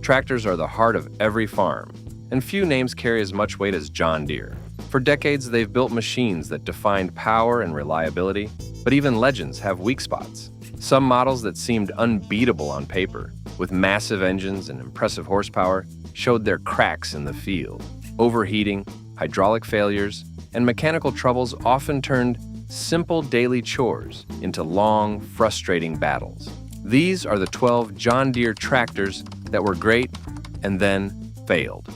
Tractors are the heart of every farm, and few names carry as much weight as John Deere. For decades, they've built machines that defined power and reliability, but even legends have weak spots. Some models that seemed unbeatable on paper, with massive engines and impressive horsepower, showed their cracks in the field. Overheating, hydraulic failures, and mechanical troubles often turned simple daily chores into long, frustrating battles. These are the 12 John Deere tractors that were great and then failed.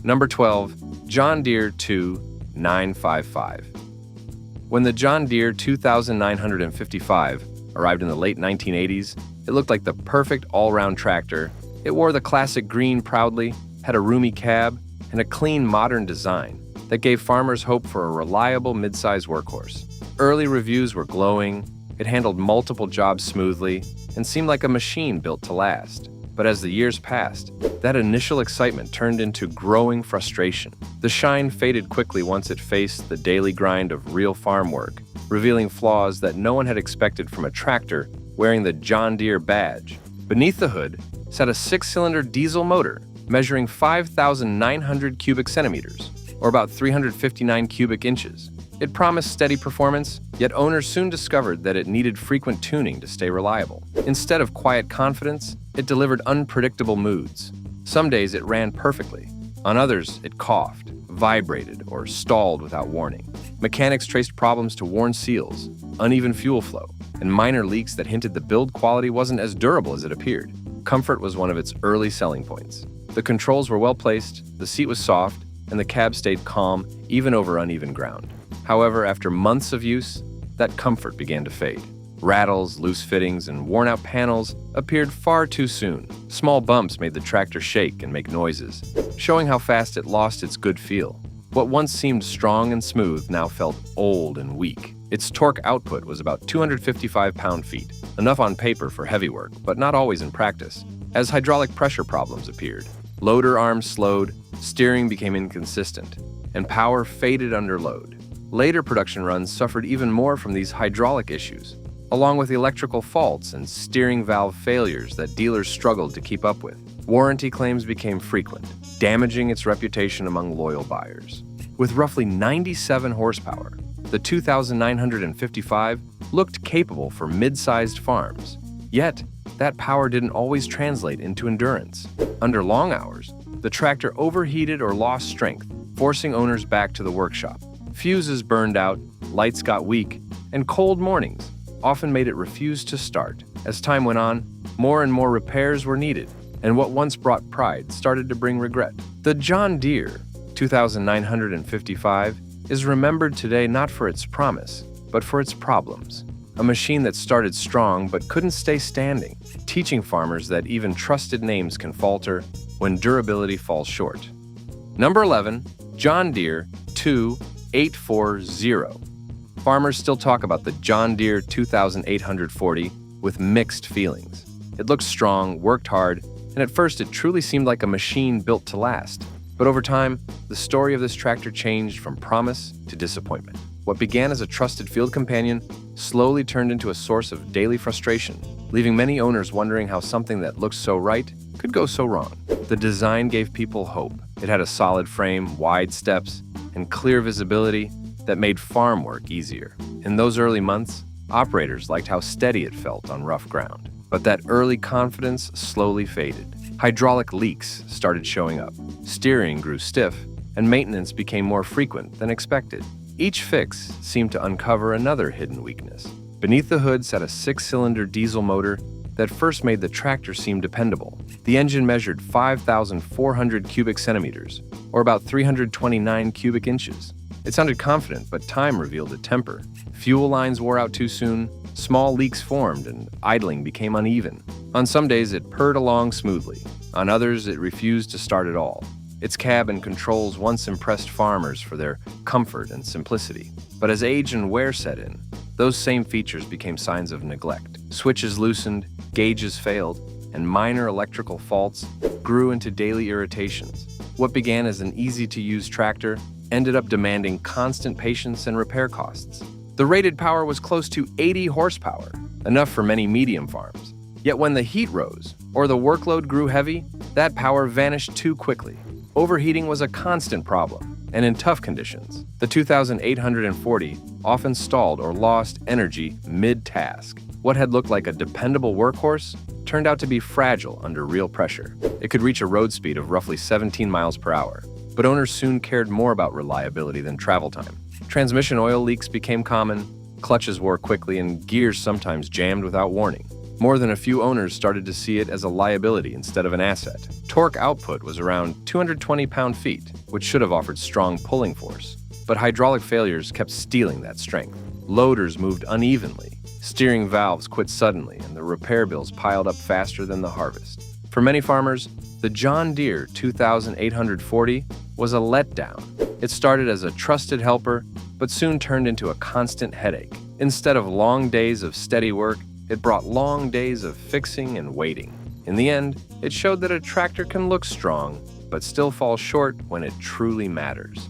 Number 12, John Deere 2955. When the John Deere 2955 arrived in the late 1980s, it looked like the perfect all-round tractor. It wore the classic green proudly, had a roomy cab, and a clean, modern design that gave farmers hope for a reliable mid-size workhorse. Early reviews were glowing, it handled multiple jobs smoothly, and seemed like a machine built to last. But as the years passed, that initial excitement turned into growing frustration. The shine faded quickly once it faced the daily grind of real farm work, revealing flaws that no one had expected from a tractor wearing the John Deere badge. Beneath the hood sat a 6-cylinder diesel motor measuring 5,900 cubic centimeters, or about 359 cubic inches. It promised steady performance, yet owners soon discovered that it needed frequent tuning to stay reliable. Instead of quiet confidence, it delivered unpredictable moods. Some days it ran perfectly. On others, it coughed, vibrated, or stalled without warning. Mechanics traced problems to worn seals, uneven fuel flow, and minor leaks that hinted the build quality wasn't as durable as it appeared. Comfort was one of its early selling points. The controls were well placed, the seat was soft, and the cab stayed calm even over uneven ground. However, after months of use, that comfort began to fade. Rattles, loose fittings, and worn-out panels appeared far too soon. Small bumps made the tractor shake and make noises, showing how fast it lost its good feel. What once seemed strong and smooth now felt old and weak. Its torque output was about 255 pound-feet, enough on paper for heavy work, but not always in practice. As hydraulic pressure problems appeared, loader arms slowed, steering became inconsistent, and power faded under load. Later production runs suffered even more from these hydraulic issues, along with electrical faults and steering valve failures that dealers struggled to keep up with. Warranty claims became frequent, damaging its reputation among loyal buyers. With roughly 97 horsepower, the 2955 looked capable for mid-sized farms. Yet, that power didn't always translate into endurance. Under long hours, the tractor overheated or lost strength, forcing owners back to the workshop. Fuses burned out, lights got weak, and cold mornings often made it refuse to start. As time went on, more and more repairs were needed, and what once brought pride started to bring regret. The John Deere 2955 is remembered today not for its promise, but for its problems. A machine that started strong but couldn't stay standing, teaching farmers that even trusted names can falter when durability falls short. Number 11, John Deere 2840. Farmers still talk about the John Deere 2840 with mixed feelings. It looked strong, worked hard, and at first it truly seemed like a machine built to last. But over time, the story of this tractor changed from promise to disappointment. What began as a trusted field companion slowly turned into a source of daily frustration, leaving many owners wondering how something that looked so right could go so wrong. The design gave people hope. It had a solid frame, wide steps, and clear visibility that made farm work easier. In those early months, operators liked how steady it felt on rough ground. But that early confidence slowly faded. Hydraulic leaks started showing up, steering grew stiff, and maintenance became more frequent than expected. Each fix seemed to uncover another hidden weakness. Beneath the hood sat a 6-cylinder diesel motor that first made the tractor seem dependable. The engine measured 5,400 cubic centimeters, or about 329 cubic inches. It sounded confident, but time revealed a temper. Fuel lines wore out too soon, small leaks formed, and idling became uneven. On some days, it purred along smoothly. On others, it refused to start at all. Its cab and controls once impressed farmers for their comfort and simplicity. But as age and wear set in, those same features became signs of neglect. Switches loosened, gauges failed, and minor electrical faults grew into daily irritations. What began as an easy-to-use tractor ended up demanding constant patience and repair costs. The rated power was close to 80 horsepower, enough for many medium farms. Yet when the heat rose, or the workload grew heavy, that power vanished too quickly. Overheating was a constant problem, and in tough conditions, the 2840 often stalled or lost energy mid-task. What had looked like a dependable workhorse turned out to be fragile under real pressure. It could reach a road speed of roughly 17 miles per hour, but owners soon cared more about reliability than travel time. Transmission oil leaks became common, clutches wore quickly, and gears sometimes jammed without warning. More than a few owners started to see it as a liability instead of an asset. Torque output was around 220 pound-feet, which should have offered strong pulling force. But hydraulic failures kept stealing that strength. Loaders moved unevenly, steering valves quit suddenly, and the repair bills piled up faster than the harvest. For many farmers, the John Deere 2840 was a letdown. It started as a trusted helper, but soon turned into a constant headache. Instead of long days of steady work, it brought long days of fixing and waiting. In the end, it showed that a tractor can look strong, but still fall short when it truly matters.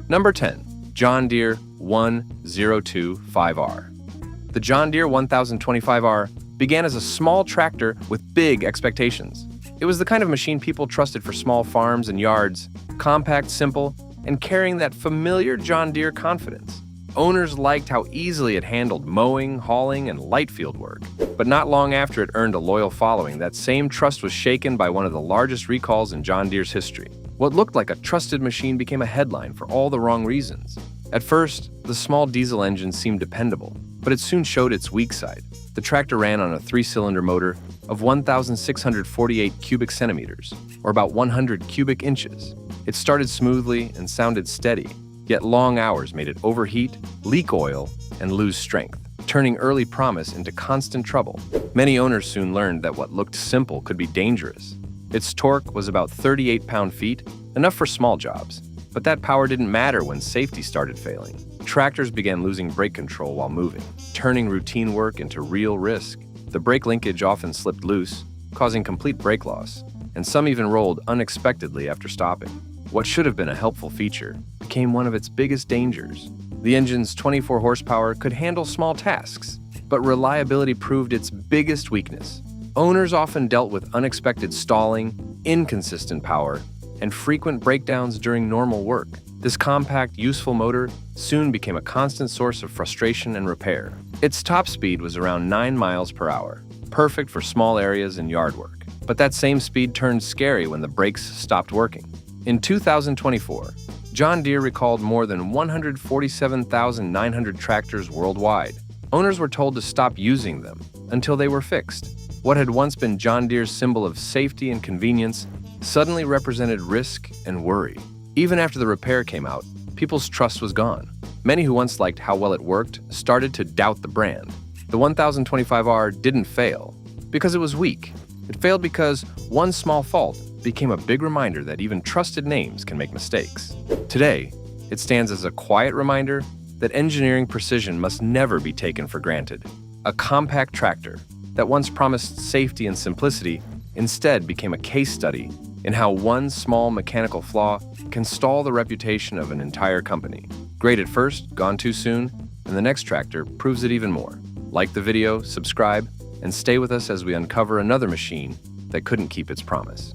Number 10. John Deere 1025R. The John Deere 1025R began as a small tractor with big expectations. It was the kind of machine people trusted for small farms and yards, compact, simple, and carrying that familiar John Deere confidence. Owners liked how easily it handled mowing, hauling, and light field work. But not long after it earned a loyal following, that same trust was shaken by one of the largest recalls in John Deere's history. What looked like a trusted machine became a headline for all the wrong reasons. At first, the small diesel engine seemed dependable, but it soon showed its weak side. The tractor ran on a 3-cylinder motor of 1,648 cubic centimeters, or about 100 cubic inches. It started smoothly and sounded steady, yet long hours made it overheat, leak oil, and lose strength, turning early promise into constant trouble. Many owners soon learned that what looked simple could be dangerous. Its torque was about 38 pound-feet, enough for small jobs, but that power didn't matter when safety started failing. Tractors began losing brake control while moving, turning routine work into real risk. The brake linkage often slipped loose, causing complete brake loss, and some even rolled unexpectedly after stopping. What should have been a helpful feature became one of its biggest dangers. The engine's 24 horsepower could handle small tasks, but reliability proved its biggest weakness. Owners often dealt with unexpected stalling, inconsistent power, and frequent breakdowns during normal work. This compact, useful motor soon became a constant source of frustration and repair. Its top speed was around 9 miles per hour, perfect for small areas and yard work. But that same speed turned scary when the brakes stopped working. In 2024, John Deere recalled more than 147,900 tractors worldwide. Owners were told to stop using them until they were fixed. What had once been John Deere's symbol of safety and convenience suddenly represented risk and worry. Even after the repair came out, people's trust was gone. Many who once liked how well it worked started to doubt the brand. The 1025R didn't fail because it was weak. It failed because one small fault became a big reminder that even trusted names can make mistakes. Today, it stands as a quiet reminder that engineering precision must never be taken for granted. A compact tractor that once promised safety and simplicity instead became a case study in how one small mechanical flaw can stall the reputation of an entire company. Great at first, gone too soon, and the next tractor proves it even more. Like the video, subscribe, and stay with us as we uncover another machine that couldn't keep its promise.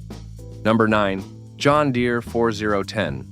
Number 9. John Deere 4010.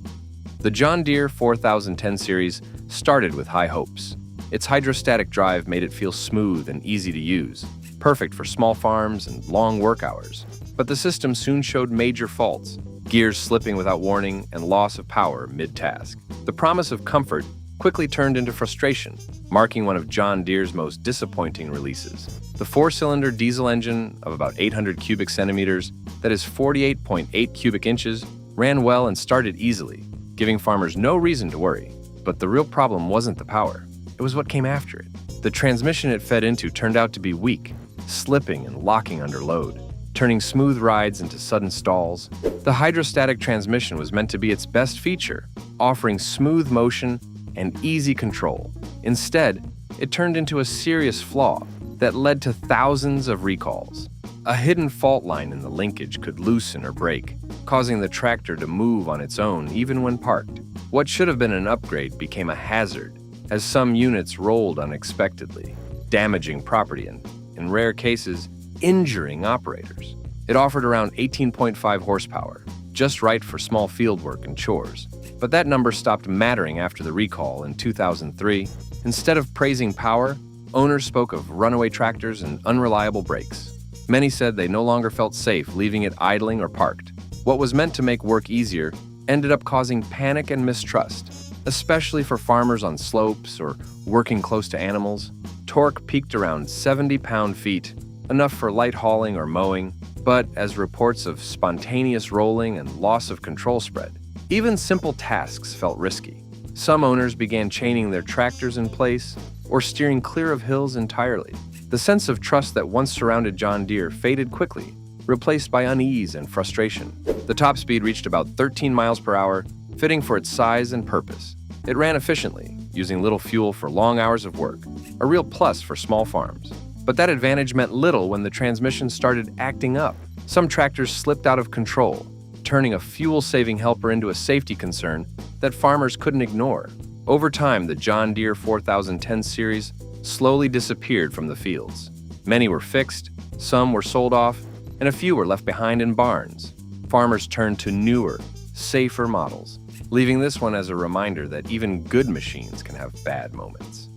The John Deere 4010 series started with high hopes. Its hydrostatic drive made it feel smooth and easy to use, perfect for small farms and long work hours. But the system soon showed major faults, gears slipping without warning and loss of power mid-task. The promise of comfort quickly turned into frustration, marking one of John Deere's most disappointing releases. The 4-cylinder diesel engine of about 800 cubic centimeters, that is 48.8 cubic inches, ran well and started easily, giving farmers no reason to worry. But the real problem wasn't the power, it was what came after it. The transmission it fed into turned out to be weak, slipping and locking under load, turning smooth rides into sudden stalls. The hydrostatic transmission was meant to be its best feature, offering smooth motion and easy control. Instead, it turned into a serious flaw that led to thousands of recalls. A hidden fault line in the linkage could loosen or break, causing the tractor to move on its own even when parked. What should have been an upgrade became a hazard, as some units rolled unexpectedly, damaging property and, in rare cases, injuring operators. It offered around 18.5 horsepower, just right for small field work and chores. But that number stopped mattering after the recall in 2003. Instead of praising power, owners spoke of runaway tractors and unreliable brakes. Many said they no longer felt safe leaving it idling or parked. What was meant to make work easier ended up causing panic and mistrust, especially for farmers on slopes or working close to animals. Torque peaked around 70 pound-feet, enough for light hauling or mowing, but as reports of spontaneous rolling and loss of control spread, even simple tasks felt risky. Some owners began chaining their tractors in place or steering clear of hills entirely. The sense of trust that once surrounded John Deere faded quickly, replaced by unease and frustration. The top speed reached about 13 miles per hour, fitting for its size and purpose. It ran efficiently, using little fuel for long hours of work, a real plus for small farms. But that advantage meant little when the transmission started acting up. Some tractors slipped out of control, turning a fuel-saving helper into a safety concern that farmers couldn't ignore. Over time, the John Deere 4010 series slowly disappeared from the fields. Many were fixed, some were sold off, and a few were left behind in barns. Farmers turned to newer, safer models, leaving this one as a reminder that even good machines can have bad moments.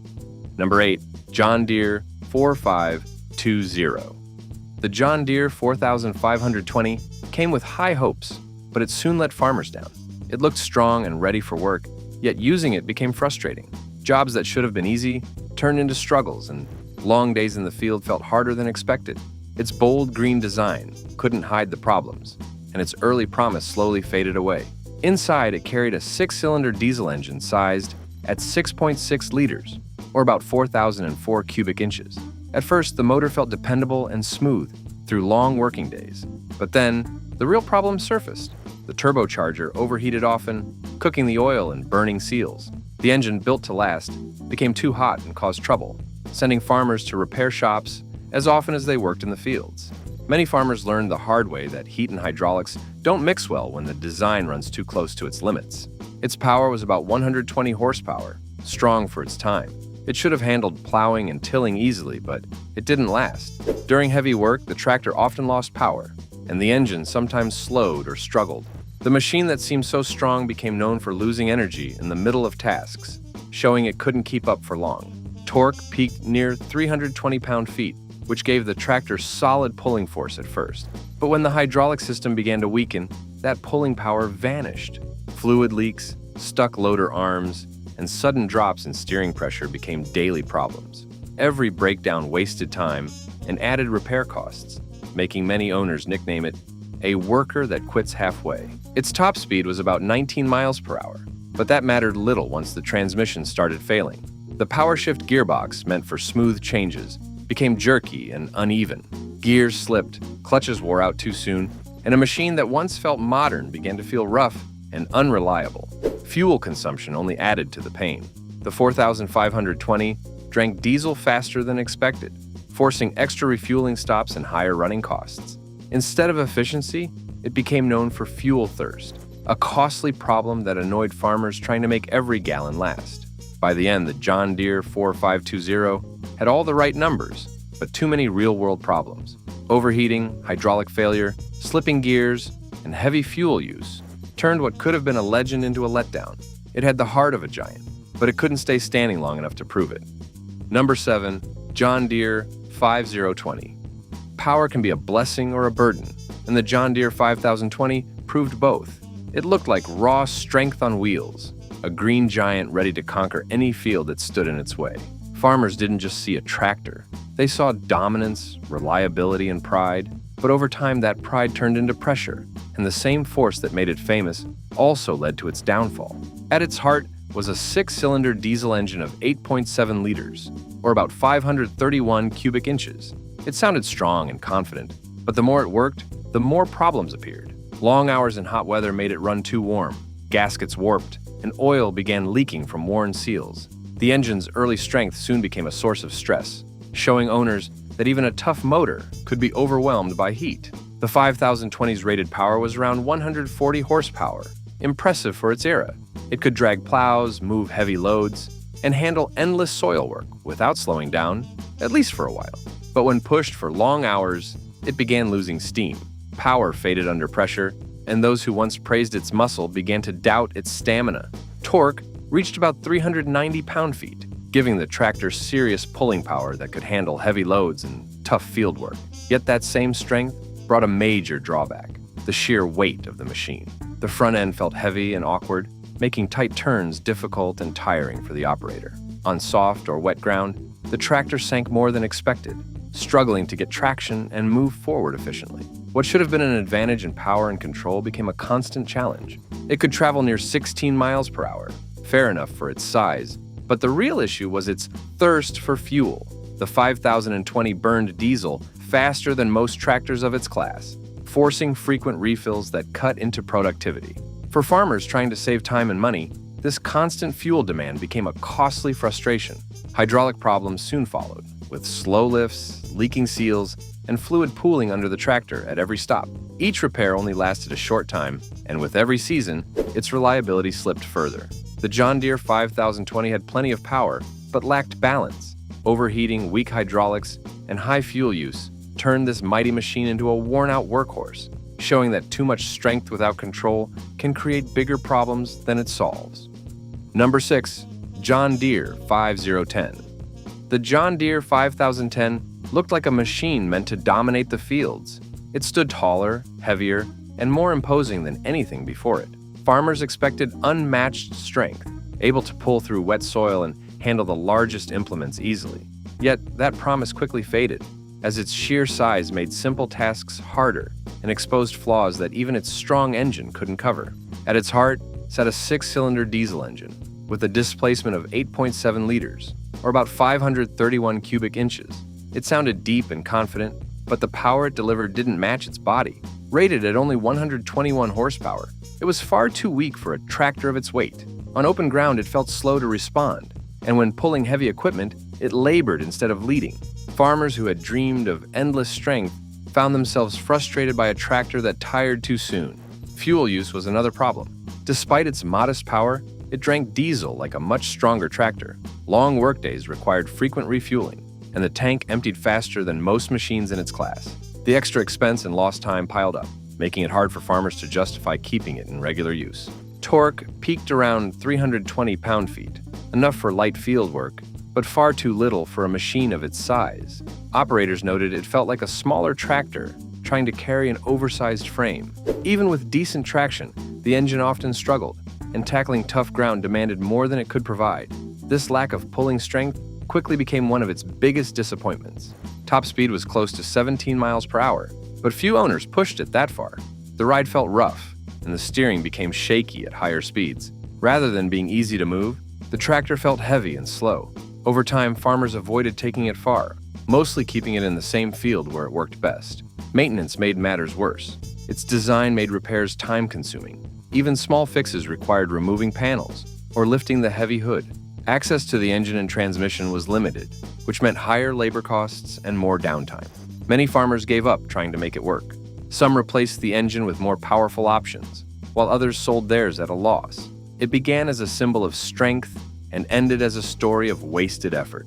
Number 8. John Deere 4520. The John Deere 4520 came with high hopes, but it soon let farmers down. It looked strong and ready for work, yet using it became frustrating. Jobs that should have been easy turned into struggles, and long days in the field felt harder than expected. Its bold green design couldn't hide the problems, and its early promise slowly faded away. Inside, it carried a 6-cylinder diesel engine sized at 6.6 liters, or about 4,004 cubic inches. At first, the motor felt dependable and smooth through long working days. But then, the real problem surfaced. The turbocharger overheated often, cooking the oil and burning seals. The engine, built to last, became too hot and caused trouble, sending farmers to repair shops as often as they worked in the fields. Many farmers learned the hard way that heat and hydraulics don't mix well when the design runs too close to its limits. Its power was about 120 horsepower, strong for its time. It should have handled plowing and tilling easily, but it didn't last. During heavy work, the tractor often lost power, and the engine sometimes slowed or struggled. The machine that seemed so strong became known for losing energy in the middle of tasks, showing it couldn't keep up for long. Torque peaked near 320 pound-feet, which gave the tractor solid pulling force at first. But when the hydraulic system began to weaken, that pulling power vanished. Fluid leaks, stuck loader arms, and sudden drops in steering pressure became daily problems. Every breakdown wasted time and added repair costs, making many owners nickname it a worker that quits halfway. Its top speed was about 19 miles per hour, but that mattered little once the transmission started failing. The power shift gearbox, meant for smooth changes, became jerky and uneven. Gears slipped, clutches wore out too soon, and a machine that once felt modern began to feel rough and unreliable. Fuel consumption only added to the pain. The 4520 drank diesel faster than expected, forcing extra refueling stops and higher running costs. Instead of efficiency, it became known for fuel thirst, a costly problem that annoyed farmers trying to make every gallon last. By the end, the John Deere 4520 had all the right numbers, but too many real-world problems. Overheating, hydraulic failure, slipping gears, and heavy fuel use turned what could have been a legend into a letdown. It had the heart of a giant, but it couldn't stay standing long enough to prove it. Number 7. John Deere 5020. Power can be a blessing or a burden, and the John Deere 5020 proved both. It looked like raw strength on wheels, a green giant ready to conquer any field that stood in its way. Farmers didn't just see a tractor. They saw dominance, reliability, and pride. But over time, that pride turned into pressure, and the same force that made it famous also led to its downfall. At its heart was a 6-cylinder diesel engine of 8.7 liters, or about 531 cubic inches. It sounded strong and confident, but the more it worked, the more problems appeared. Long hours in hot weather made it run too warm, gaskets warped, and oil began leaking from worn seals. The engine's early strength soon became a source of stress, showing owners that even a tough motor could be overwhelmed by heat. The 5020's rated power was around 140 horsepower, impressive for its era. It could drag plows, move heavy loads, and handle endless soil work without slowing down, at least for a while. But when pushed for long hours, it began losing steam. Power faded under pressure, and those who once praised its muscle began to doubt its stamina. Torque reached about 390 pound-feet, giving the tractor serious pulling power that could handle heavy loads and tough field work. Yet that same strength brought a major drawback: the sheer weight of the machine. The front end felt heavy and awkward, making tight turns difficult and tiring for the operator. On soft or wet ground, the tractor sank more than expected, struggling to get traction and move forward efficiently. What should have been an advantage in power and control became a constant challenge. It could travel near 16 miles per hour, fair enough for its size, but the real issue was its thirst for fuel. The 5020 burned diesel faster than most tractors of its class, forcing frequent refills that cut into productivity. For farmers trying to save time and money, this constant fuel demand became a costly frustration. Hydraulic problems soon followed, with slow lifts, leaking seals, and fluid pooling under the tractor at every stop. Each repair only lasted a short time, and with every season, its reliability slipped further. The John Deere 5020 had plenty of power, but lacked balance. Overheating, weak hydraulics, and high fuel use turned this mighty machine into a worn-out workhorse, showing that too much strength without control can create bigger problems than it solves. Number 6. John Deere 5010. The John Deere 5010 looked like a machine meant to dominate the fields. It stood taller, heavier, and more imposing than anything before it. Farmers expected unmatched strength, able to pull through wet soil and handle the largest implements easily. Yet that promise quickly faded, as its sheer size made simple tasks harder and exposed flaws that even its strong engine couldn't cover. At its heart sat a 6-cylinder diesel engine with a displacement of 8.7 liters, or about 531 cubic inches. It sounded deep and confident, but the power it delivered didn't match its body. Rated at only 121 horsepower, it was far too weak for a tractor of its weight. On open ground, it felt slow to respond, and when pulling heavy equipment, it labored instead of leading. Farmers who had dreamed of endless strength found themselves frustrated by a tractor that tired too soon. Fuel use was another problem. Despite its modest power, it drank diesel like a much stronger tractor. Long workdays required frequent refueling, and the tank emptied faster than most machines in its class. The extra expense and lost time piled up, making it hard for farmers to justify keeping it in regular use. Torque peaked around 320 pound-feet, enough for light field work, but far too little for a machine of its size. Operators noted it felt like a smaller tractor trying to carry an oversized frame. Even with decent traction, the engine often struggled, and tackling tough ground demanded more than it could provide. This lack of pulling strength quickly became one of its biggest disappointments. Top speed was close to 17 miles per hour, but few owners pushed it that far. The ride felt rough, and the steering became shaky at higher speeds. Rather than being easy to move, the tractor felt heavy and slow. Over time, farmers avoided taking it far, mostly keeping it in the same field where it worked best. Maintenance made matters worse. Its design made repairs time-consuming. Even small fixes required removing panels or lifting the heavy hood. Access to the engine and transmission was limited, which meant higher labor costs and more downtime. Many farmers gave up trying to make it work. Some replaced the engine with more powerful options, while others sold theirs at a loss. It began as a symbol of strength and ended as a story of wasted effort.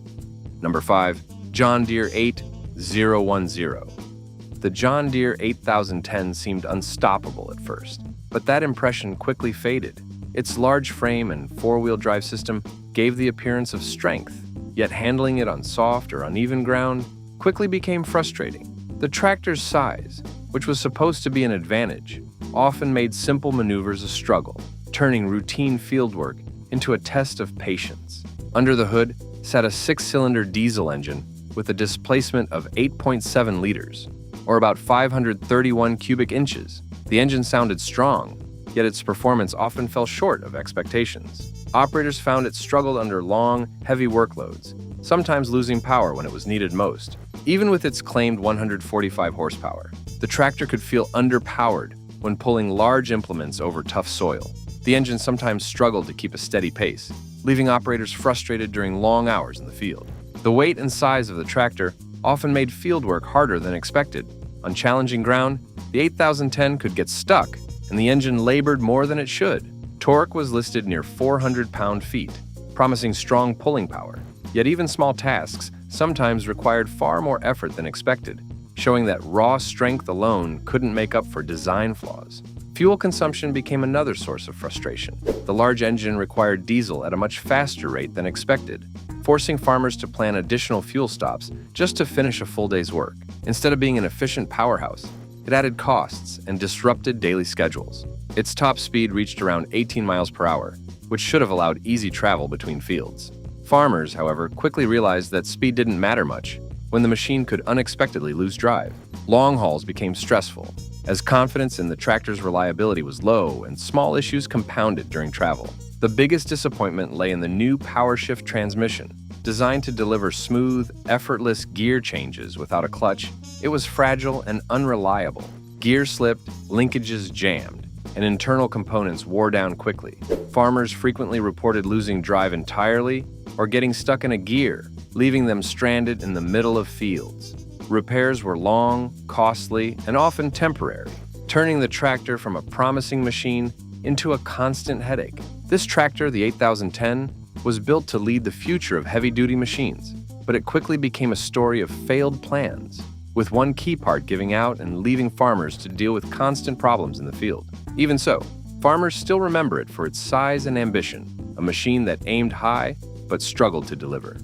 Number 5. John Deere 8010. The John Deere 8010 seemed unstoppable at first, but that impression quickly faded. Its large frame and four-wheel drive system gave the appearance of strength, yet handling it on soft or uneven ground quickly became frustrating. The tractor's size, which was supposed to be an advantage, often made simple maneuvers a struggle, turning routine fieldwork into a test of patience. Under the hood sat a 6-cylinder diesel engine with a displacement of 8.7 liters, or about 531 cubic inches. The engine sounded strong, yet its performance often fell short of expectations. Operators found it struggled under long, heavy workloads, sometimes losing power when it was needed most. Even with its claimed 145 horsepower, the tractor could feel underpowered when pulling large implements over tough soil. The engine sometimes struggled to keep a steady pace, leaving operators frustrated during long hours in the field. The weight and size of the tractor often made fieldwork harder than expected. On challenging ground, the 8010 could get stuck, and the engine labored more than it should. Torque was listed near 400 pound-feet, promising strong pulling power. Yet even small tasks sometimes required far more effort than expected. showing that raw strength alone couldn't make up for design flaws. Fuel consumption became another source of frustration. The large engine required diesel at a much faster rate than expected, forcing farmers to plan additional fuel stops just to finish a full day's work. Instead of being an efficient powerhouse, it added costs and disrupted daily schedules. Its top speed reached around 18 miles per hour, which should have allowed easy travel between fields. Farmers, however, quickly realized that speed didn't matter much when the machine could unexpectedly lose drive. Long hauls became stressful, as confidence in the tractor's reliability was low and small issues compounded during travel. The biggest disappointment lay in the new power shift transmission. Designed to deliver smooth, effortless gear changes without a clutch, it was fragile and unreliable. Gears slipped, linkages jammed, and internal components wore down quickly. Farmers frequently reported losing drive entirely or getting stuck in a gear, leaving them stranded in the middle of fields. Repairs were long, costly, and often temporary, turning the tractor from a promising machine into a constant headache. This tractor, the 8010, was built to lead the future of heavy-duty machines, but it quickly became a story of failed plans, with one key part giving out and leaving farmers to deal with constant problems in the field. Even so, farmers still remember it for its size and ambition, a machine that aimed high but struggled to deliver.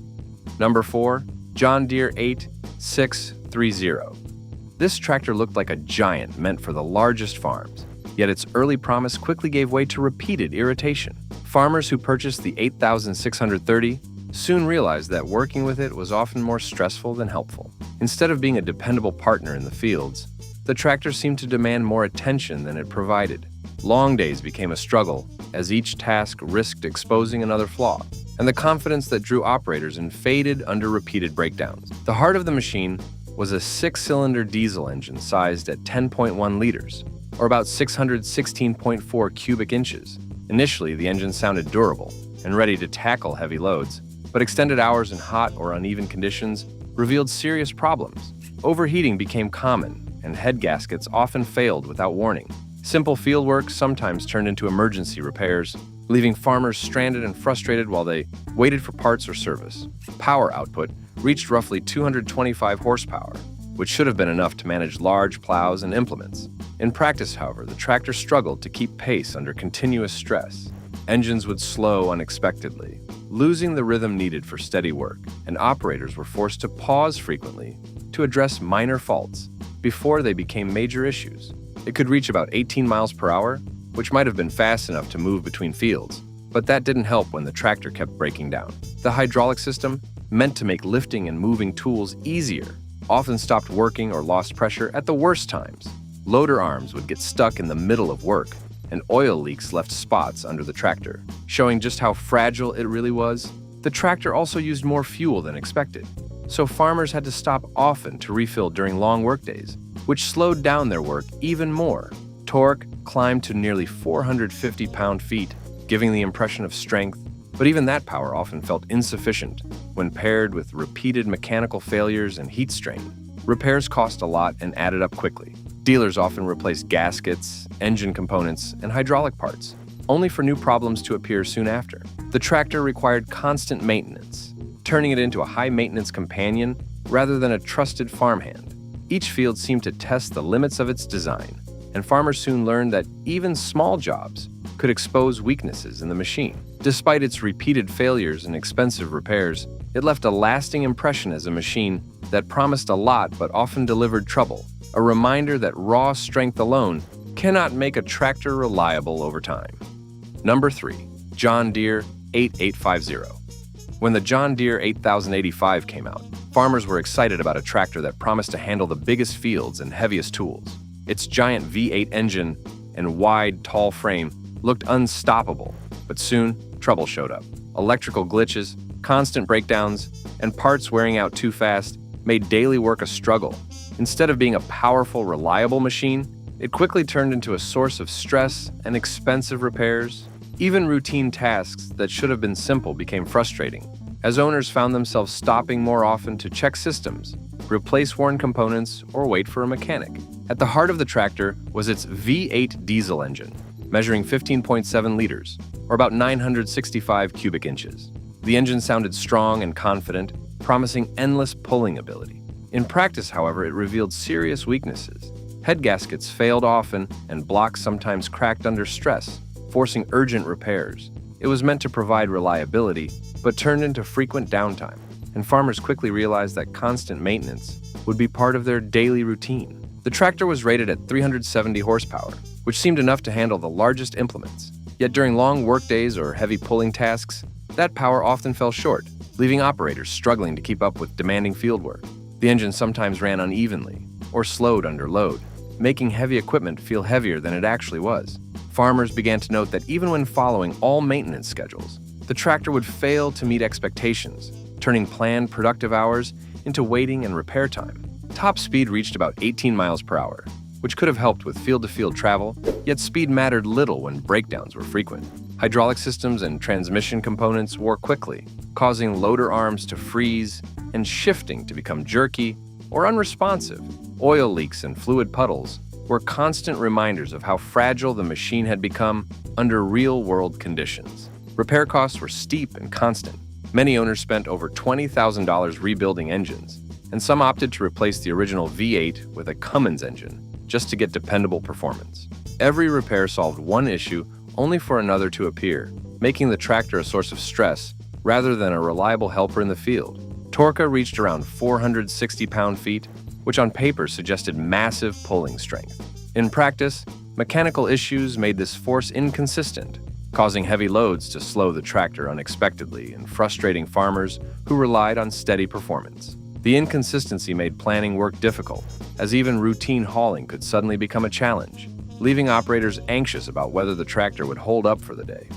Number 4. John Deere 8630. This tractor looked like a giant meant for the largest farms, yet its early promise quickly gave way to repeated irritation. Farmers who purchased the 8630 soon realized that working with it was often more stressful than helpful. Instead of being a dependable partner in the fields, the tractor seemed to demand more attention than it provided. Long days became a struggle, as each task risked exposing another flaw, and the confidence that drew operators faded under repeated breakdowns. The heart of the machine was a 6-cylinder diesel engine sized at 10.1 liters, or about 616.4 cubic inches. Initially, the engine sounded durable and ready to tackle heavy loads, but extended hours in hot or uneven conditions revealed serious problems. Overheating became common, and head gaskets often failed without warning. Simple fieldwork sometimes turned into emergency repairs, leaving farmers stranded and frustrated while they waited for parts or service. Power output reached roughly 225 horsepower, which should have been enough to manage large plows and implements. In practice, however, the tractor struggled to keep pace under continuous stress. Engines would slow unexpectedly, losing the rhythm needed for steady work, and operators were forced to pause frequently to address minor faults before they became major issues. It could reach about 18 miles per hour, which might have been fast enough to move between fields, but that didn't help when the tractor kept breaking down. The hydraulic system, meant to make lifting and moving tools easier, often stopped working or lost pressure at the worst times. Loader arms would get stuck in the middle of work, and oil leaks left spots under the tractor, showing just how fragile it really was. The tractor also used more fuel than expected, so farmers had to stop often to refill during long workdays, which slowed down their work even more. Torque climbed to nearly 450 pound-feet, giving the impression of strength, but even that power often felt insufficient when paired with repeated mechanical failures and heat strain. Repairs cost a lot and added up quickly. Dealers often replaced gaskets, engine components, and hydraulic parts, only for new problems to appear soon after. The tractor required constant maintenance, turning it into a high-maintenance companion rather than a trusted farmhand. Each field seemed to test the limits of its design, and farmers soon learned that even small jobs could expose weaknesses in the machine. Despite its repeated failures and expensive repairs, it left a lasting impression as a machine that promised a lot but often delivered trouble, a reminder that raw strength alone cannot make a tractor reliable over time. Number 3. John Deere 8850. When the John Deere 8085 came out, farmers were excited about a tractor that promised to handle the biggest fields and heaviest tools. Its giant V8 engine and wide, tall frame looked unstoppable, but soon trouble showed up. Electrical glitches, constant breakdowns, and parts wearing out too fast made daily work a struggle. Instead of being a powerful, reliable machine, it quickly turned into a source of stress and expensive repairs. Even routine tasks that should have been simple became frustrating, as owners found themselves stopping more often to check systems, replace worn components, or wait for a mechanic. At the heart of the tractor was its V8 diesel engine, measuring 15.7 liters, or about 965 cubic inches. The engine sounded strong and confident, promising endless pulling ability. In practice, however, it revealed serious weaknesses. Head gaskets failed often, and blocks sometimes cracked under stress, forcing urgent repairs. It was meant to provide reliability, but turned into frequent downtime, and farmers quickly realized that constant maintenance would be part of their daily routine. The tractor was rated at 370 horsepower, which seemed enough to handle the largest implements. Yet during long workdays or heavy pulling tasks, that power often fell short, leaving operators struggling to keep up with demanding fieldwork. The engine sometimes ran unevenly or slowed under load, making heavy equipment feel heavier than it actually was. Farmers began to note that even when following all maintenance schedules, the tractor would fail to meet expectations, turning planned productive hours into waiting and repair time. Top speed reached about 18 miles per hour, which could have helped with field-to-field travel, yet speed mattered little when breakdowns were frequent. Hydraulic systems and transmission components wore quickly, causing loader arms to freeze and shifting to become jerky or unresponsive. Oil leaks and fluid puddles were constant reminders of how fragile the machine had become under real-world conditions. Repair costs were steep and constant. Many owners spent over $20,000 rebuilding engines, and some opted to replace the original V8 with a Cummins engine just to get dependable performance. Every repair solved one issue only for another to appear, making the tractor a source of stress rather than a reliable helper in the field. Torque reached around 460 pound-feet, which on paper suggested massive pulling strength. In practice, mechanical issues made this force inconsistent, causing heavy loads to slow the tractor unexpectedly and frustrating farmers who relied on steady performance. The inconsistency made planning work difficult, as even routine hauling could suddenly become a challenge, leaving operators anxious about whether the tractor would hold up for the day.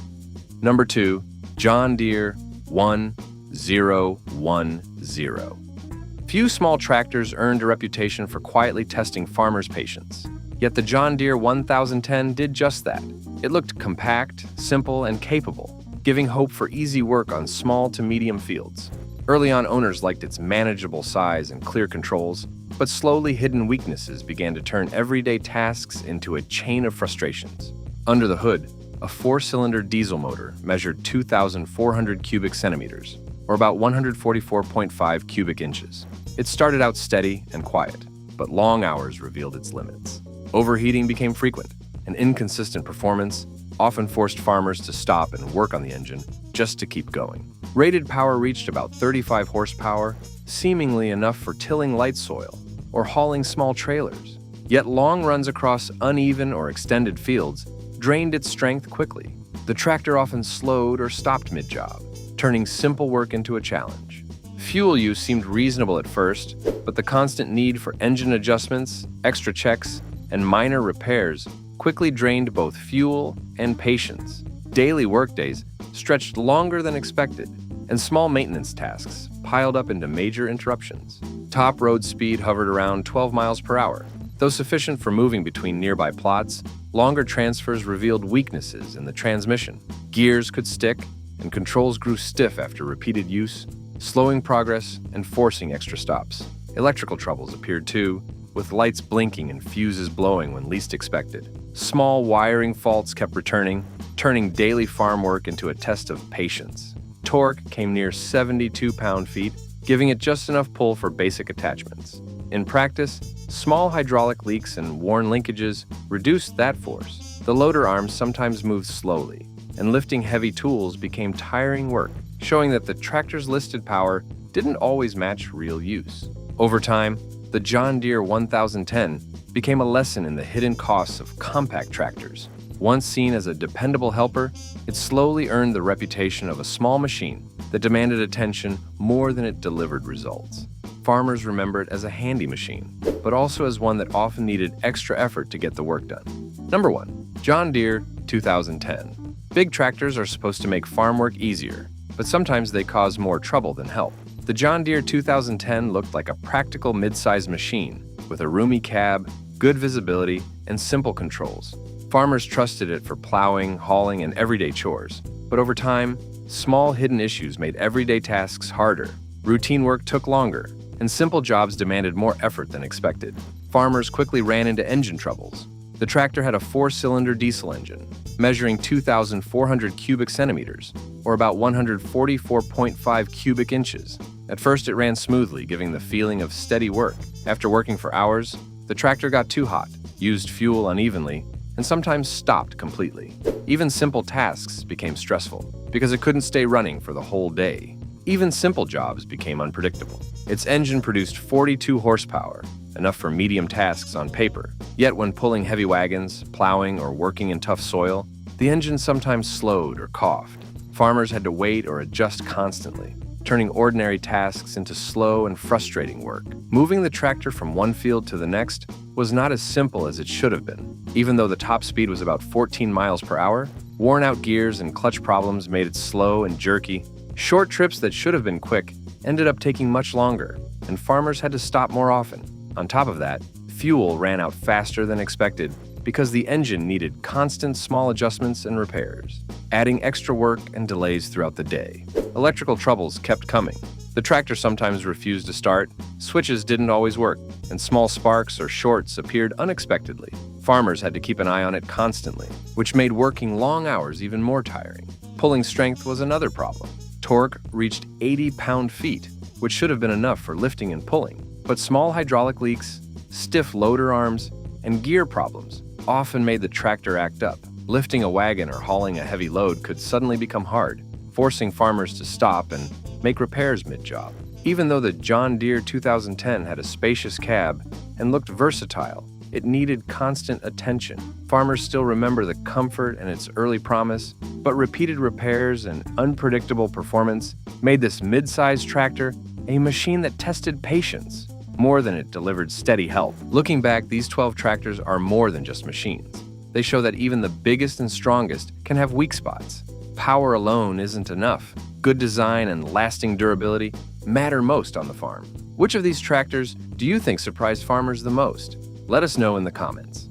Number 2, John Deere 1010. Few small tractors earned a reputation for quietly testing farmers' patience. Yet the John Deere 1010 did just that. It looked compact, simple, and capable, giving hope for easy work on small to medium fields. Early on, owners liked its manageable size and clear controls, but slowly hidden weaknesses began to turn everyday tasks into a chain of frustrations. Under the hood, a 4-cylinder diesel motor measured 2,400 cubic centimeters, or about 144.5 cubic inches. It started out steady and quiet, but long hours revealed its limits. Overheating became frequent, and inconsistent performance often forced farmers to stop and work on the engine just to keep going. Rated power reached about 35 horsepower, seemingly enough for tilling light soil or hauling small trailers. Yet long runs across uneven or extended fields drained its strength quickly. The tractor often slowed or stopped mid-job, turning simple work into a challenge. Fuel use seemed reasonable at first, but the constant need for engine adjustments, extra checks, and minor repairs quickly drained both fuel and patience. Daily workdays stretched longer than expected, and small maintenance tasks piled up into major interruptions. Top road speed hovered around 12 miles per hour. Though sufficient for moving between nearby plots, longer transfers revealed weaknesses in the transmission. Gears could stick, and controls grew stiff after repeated use, slowing progress and forcing extra stops. Electrical troubles appeared too, with lights blinking and fuses blowing when least expected. Small wiring faults kept returning, turning daily farm work into a test of patience. Torque came near 72 pound-feet, giving it just enough pull for basic attachments. In practice, small hydraulic leaks and worn linkages reduced that force. The loader arms sometimes moved slowly, and lifting heavy tools became tiring work, showing that the tractor's listed power didn't always match real use. Over time, the John Deere 1010 became a lesson in the hidden costs of compact tractors. Once seen as a dependable helper, it slowly earned the reputation of a small machine that demanded attention more than it delivered results. Farmers remember it as a handy machine, but also as one that often needed extra effort to get the work done. Number 1. John Deere 2010. Big tractors are supposed to make farm work easier, but sometimes they cause more trouble than help. The John Deere 2010 looked like a practical mid-sized machine with a roomy cab, good visibility, and simple controls. Farmers trusted it for plowing, hauling, and everyday chores. But over time, small hidden issues made everyday tasks harder. Routine work took longer, and simple jobs demanded more effort than expected. Farmers quickly ran into engine troubles. The tractor had a 4-cylinder diesel engine, measuring 2,400 cubic centimeters, or about 144.5 cubic inches. At first, it ran smoothly, giving the feeling of steady work. After working for hours, the tractor got too hot, used fuel unevenly, and sometimes stopped completely. Even simple tasks became stressful because it couldn't stay running for the whole day. Even simple jobs became unpredictable. Its engine produced 42 horsepower, enough for medium tasks on paper. Yet when pulling heavy wagons, plowing, or working in tough soil, the engine sometimes slowed or coughed. Farmers had to wait or adjust constantly, turning ordinary tasks into slow and frustrating work. Moving the tractor from one field to the next was not as simple as it should have been. Even though the top speed was about 14 miles per hour, worn-out gears and clutch problems made it slow and jerky. Short trips that should have been quick ended up taking much longer, and farmers had to stop more often. On top of that, fuel ran out faster than expected because the engine needed constant small adjustments and repairs, adding extra work and delays throughout the day. Electrical troubles kept coming. The tractor sometimes refused to start, switches didn't always work, and small sparks or shorts appeared unexpectedly. Farmers had to keep an eye on it constantly, which made working long hours even more tiring. Pulling strength was another problem. Torque reached 80 pound-feet, which should have been enough for lifting and pulling. But small hydraulic leaks, stiff loader arms, and gear problems often made the tractor act up. Lifting a wagon or hauling a heavy load could suddenly become hard, forcing farmers to stop and make repairs mid-job. Even though the John Deere 2010 had a spacious cab and looked versatile, it needed constant attention. Farmers still remember the comfort and its early promise, but repeated repairs and unpredictable performance made this mid-sized tractor a machine that tested patience more than it delivered steady help. Looking back, these 12 tractors are more than just machines. They show that even the biggest and strongest can have weak spots. Power alone isn't enough. Good design and lasting durability matter most on the farm. Which of these tractors do you think surprised farmers the most? Let us know in the comments.